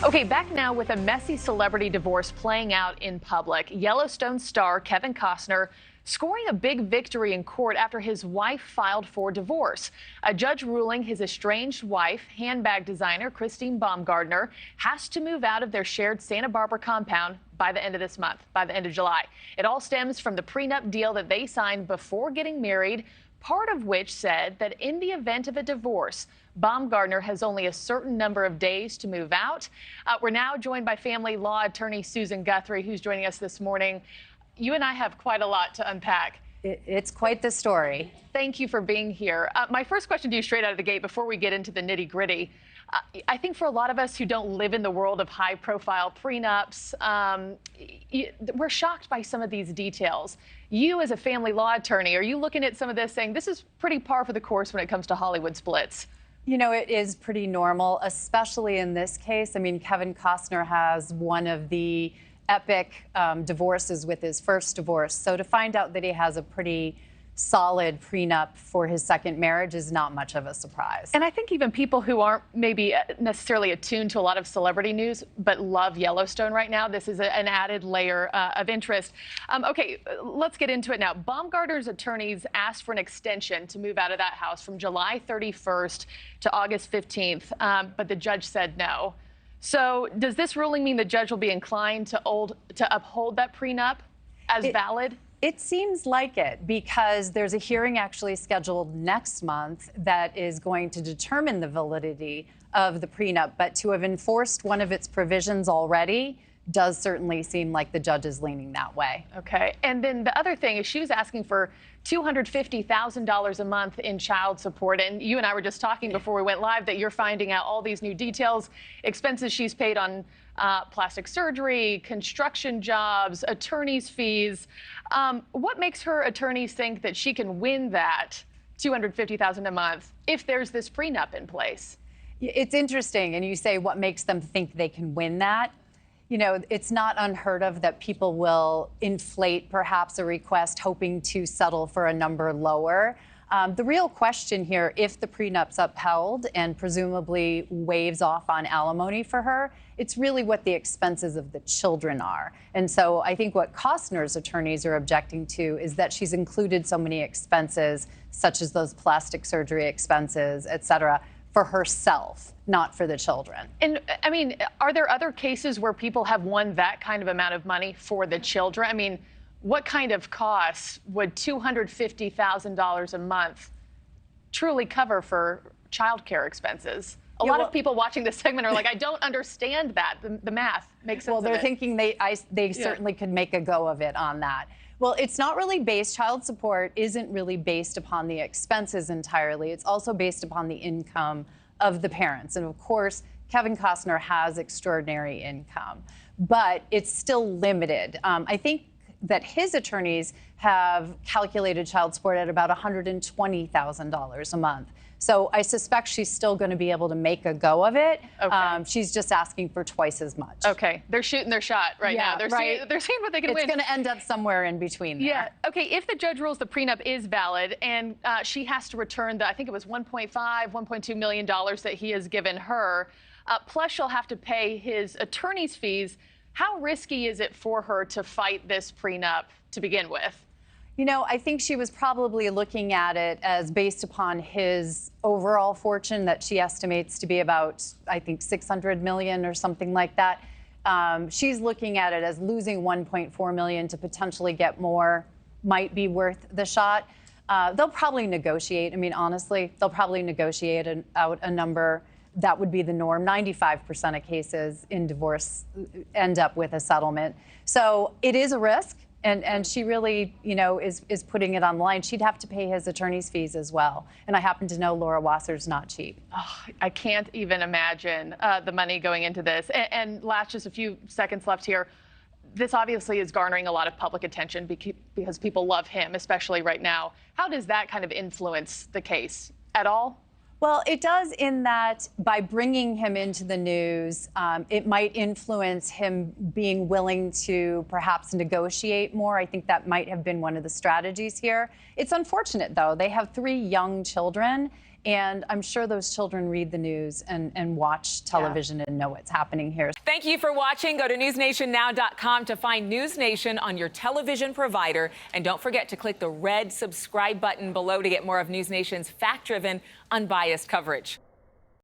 Okay, back now with a messy celebrity divorce playing out in public. Yellowstone star Kevin Costner scoring a big victory in court after his wife filed for divorce. A judge ruling his estranged wife, handbag designer Christine Baumgartner, has to move out of their shared Santa Barbara compound by the end of this month, by the end of July. It all stems from the prenup deal that they signed before getting married, part of which said that in the event of a divorce, Baumgartner has only a certain number of days to move out. We're now joined by family law attorney Susan Guthrie, who's joining us this morning. You and I have quite a lot to unpack. It's quite the story. Thank you for being here. My first question to you straight out of the gate before we get into the nitty-gritty. I think for a lot of us who don't live in the world of high-profile prenups, we're shocked by some of these details. You, as a family law attorney, are you looking at some of this saying this is pretty par for the course when it comes to Hollywood splits? You know, it is pretty normal, especially in this case. I mean, Kevin Costner has one of the epic divorces with his first divorce. So to find out that he has a pretty solid prenup for his second marriage is not much of a surprise. And I think even people who aren't maybe necessarily attuned to a lot of celebrity news but love Yellowstone right now, this is an added layer of interest. Okay, let's get into it now. Baumgartner's attorneys asked for an extension to move out of that house from July 31st to August 15th, but the judge said no. So does this ruling mean the judge will be inclined to uphold that prenup as valid? It seems like it, because there's a hearing actually scheduled next month that is going to determine the validity of the prenup. But to have enforced one of its provisions already does certainly seem like the judge is leaning that way. Okay. And then the other thing is she was asking for $250,000 a month in child support. And you and I were just talking before we went live that you're finding out all these new details, expenses she's paid on plastic surgery, construction jobs, attorney's fees. What makes her attorneys think that she can win that $250,000 a month if there's this prenup in place? It's interesting. And you say what makes them think they can win that? You know, it's not unheard of that people will inflate perhaps a request hoping to settle for a number lower. The real question here, if the prenup's upheld and presumably waives off on alimony for her, it's really what the expenses of the children are. And so I think what Costner's attorneys are objecting to is that she's included so many expenses, such as those plastic surgery expenses, et cetera, for herself, not for the children. And I mean, are there other cases where people have won that kind of amount of money for the children? I mean, what kind of costs would $250,000 a month truly cover for childcare expenses? A lot of people watching this segment are like, I don't understand that. The math makes sense. Well, they're thinking they certainly could make a go of it on that. Well, it's not really based, child support isn't really based upon the expenses entirely. It's also based upon the income of the parents. And of course, Kevin Costner has extraordinary income, but it's still limited. I think that his attorneys have calculated child support at about $120,000 a month. So I suspect she's still going to be able to make a go of it. Okay. She's just asking for twice as much. Okay. They're shooting their shot right now. They're seeing what they can win. It's going to end up somewhere in between there. Yeah. Okay. If the judge rules the prenup is valid and she has to return I think it was $1.2 million that he has given her, plus she'll have to pay his attorney's fees, how risky is it for her to fight this prenup to begin with? You know, I think she was probably looking at it as based upon his overall fortune that she estimates to be about, I think, $600 million or something like that. She's looking at it as losing $1.4 million to potentially get more might be worth the shot. They'll probably negotiate. I mean, honestly, they'll probably negotiate out a number that would be the norm. 95% of cases in divorce end up with a settlement. So it is a risk. And she really, you know, is putting it on the line. She'd have to pay his attorney's fees as well. And I happen to know Laura Wasser's not cheap. Oh, I can't even imagine the money going into this. And last, just a few seconds left here. This obviously is garnering a lot of public attention because people love him, especially right now. How does that kind of influence the case at all? Well, it does in that by bringing him into the news, it might influence him being willing to perhaps negotiate more. I think that might have been one of the strategies here. It's unfortunate, though. They have 3 young children, And I'm sure those children read the news and watch television and know what's happening here. Thank you for watching. Go to newsnationnow.com to find NewsNation on your television provider. And don't forget to click the red subscribe button below to get more of NewsNation's fact-driven, unbiased coverage.